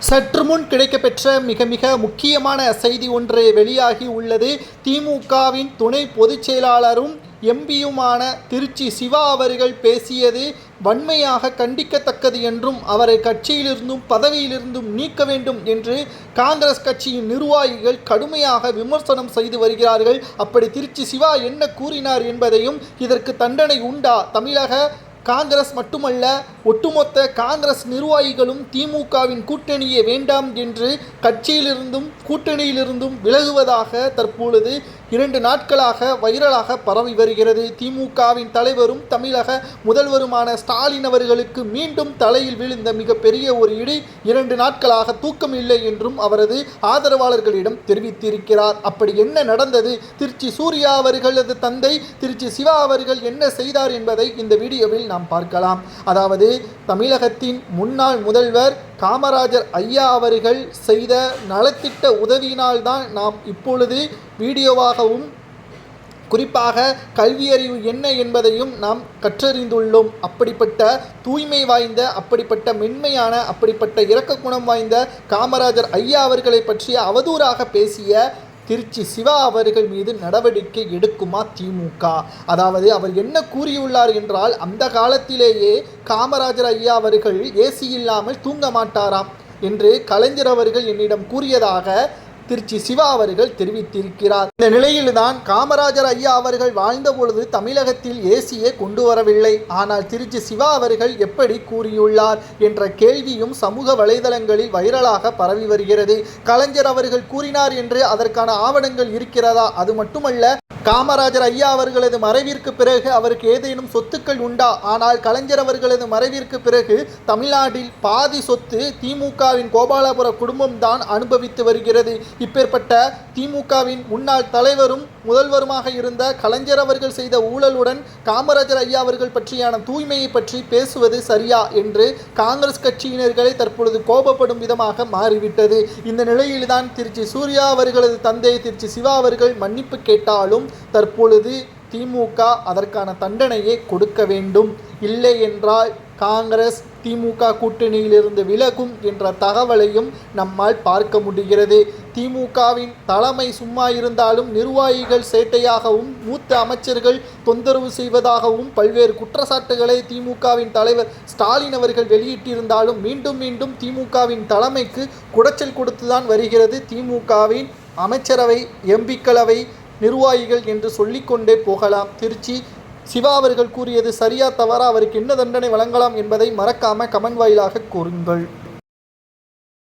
சற்று முன் கிடைக்கப்பெற்ற மிக முக்கியமான செய்தி ஒன்று வெளியாகி உள்ளது. திமுகவின் துணை பொதுச் செயலாளரும் எம்பியுமான திருச்சி சிவா அவர்கள் பேசியது வன்மையாக கண்டிக்கத்தக்கது என்றும் அவரை கட்சியிலிருந்தும் பதவியிலிருந்தும் நீக்க வேண்டும் என்று காங்கிரஸ் கட்சியின் நிர்வாகிகள் கடுமையாக விமர்சனம் செய்து வருகிறார்கள். அப்படி திருச்சி சிவா என்ன கூறினார் என்பதையும், இதற்கு தண்டனை உண்டா, தமிழக காங்கிரஸ் மட்டுமல்ல ஒட்டுமொத்த காங்கிரஸ் நிர்வாகிகளும் திமுகவின் கூட்டணியே வேண்டாம் என்று கட்சியிலிருந்தும் கூட்டணியிலிருந்தும் விலகுவதாக தற்பொழுது 2 நாட்களாக வைரலாக பரவி வருகிறது. திமுகவின் தலைவரும் தமிழக முதல்வருமான ஸ்டாலின் அவர்களுக்கு மீண்டும் தலையில் விழுந்த மிகப்பெரிய ஒரு இடி 2 நாட்களாக தூக்கம் இல்லை என்றும் அவரது ஆதரவாளர்களிடம் தெரிவித்திருக்கிறார். அப்படி என்ன நடந்தது, திருச்சி சூர்யா அவர்களது தந்தை திருச்சி சிவா அவர்கள் என்ன செய்தார் என்பதை இந்த வீடியோவில் நாம் பார்க்கலாம். அதாவது தமிழகத்தின் முன்னாள் முதல்வர் காமராஜர் ஐயா அவர்கள் செய்த நலத்திட்ட உதவியினால்தான் நாம் இப்பொழுது வீடியோவாகவும் குறிப்பாக கல்வியறிவு என்ன என்பதையும் நாம் கற்றறிந்துள்ளோம். அப்படிப்பட்ட தூய்மை வாய்ந்த, அப்படிப்பட்ட மென்மையான, அப்படிப்பட்ட இரக்க குணம் வாய்ந்த காமராஜர் ஐயா அவர்களை பற்றிய அவதூறாக பேசிய திருச்சி சிவா அவர்கள் மீது நடவடிக்கை எடுக்குமா திமுக? அதாவது அவர் என்ன கூறியுள்ளார் என்றால், அந்த காலத்திலேயே காமராஜர் ஐயா அவர்கள் ஏசி இல்லாமல் தூங்க மாட்டாராம் என்று கலைஞர் அவர்கள் என்னிடம் கூறியதாக திருச்சி சிவா அவர்கள் தெரிவித்திருக்கிறார். இந்த நிலையில்தான் காமராஜர் ஐயா அவர்கள் வாழ்ந்த பொழுது தமிழகத்தில் ஏசியை கொண்டு வரவில்லை. ஆனால் திருச்சி சிவா அவர்கள் எப்படி கூறியுள்ளார் என்ற கேள்வியும் சமூக வலைதளங்களில் வைரலாக பரவி வருகிறது. கலைஞர் அவர்கள் கூறினார் என்று அதற்கான ஆவணங்கள் இருக்கிறதா? அது மட்டுமல்ல, காமராஜர் ஐயா அவர்களது மறைவிற்கு பிறகு அவருக்கு ஏதேனும் சொத்துக்கள் உண்டா? ஆனால் கலைஞர் அவர்களது மறைவிற்கு பிறகு தமிழ்நாட்டில் பாதி சொத்து திமுகவின் கோபாலபுர குடும்பம்தான் அனுபவித்து வருகிறது. இப்பேற்பட்ட திமுகவின் முன்னாள் தலைவரும் முதல்வருமாக இருந்த கலைஞர் அவர்கள் செய்த ஊழலுடன் காமராஜர் ஐயா அவர்கள் பற்றியான தூய்மையை பற்றி பேசுவது சரியா என்று காங்கிரஸ் கட்சியினர்களை தற்பொழுது கோபப்படும் விதமாக மாறிவிட்டது. இந்த நிலையில்தான் திருச்சி சூர்யா அவர்களது தந்தை திருச்சி சிவா அவர்கள் மன்னிப்பு கேட்டாலும் தற்பொழுது திமுக அதற்கான தண்டனையை கொடுக்க வேண்டும். இல்லை என்றால் காங்கிரஸ் திமுக கூட்டணியிலிருந்து விலகும் என்ற தகவலையும் நம்மால் பார்க்க முடிகிறது. திமுகவின் தலைமை சும்மா இருந்தாலும் நிர்வாகிகள் சேட்டையாகவும் மூத்த அமைச்சர்கள் தொந்தரவு செய்வதாகவும் பல்வேறு குற்றச்சாட்டுகளை திமுகவின் தலைவர் ஸ்டாலின் அவர்கள் வெளியிட்டிருந்தாலும் மீண்டும் திமுகவின் தலைமைக்கு குடைச்சல் கொடுத்துதான் வருகிறது திமுகவின் அமைச்சரவை, எம்பிக்களவை, நிர்வாகிகள் என்று சொல்லிக்கொண்டே போகலாம். திருச்சி சிவா அவர்கள் கூறியது சரியா தவறா, அவருக்கு என்ன தண்டனை வழங்கலாம் என்பதை மறக்காம கமெண்ட் வாயிலாக கூறுங்கள்.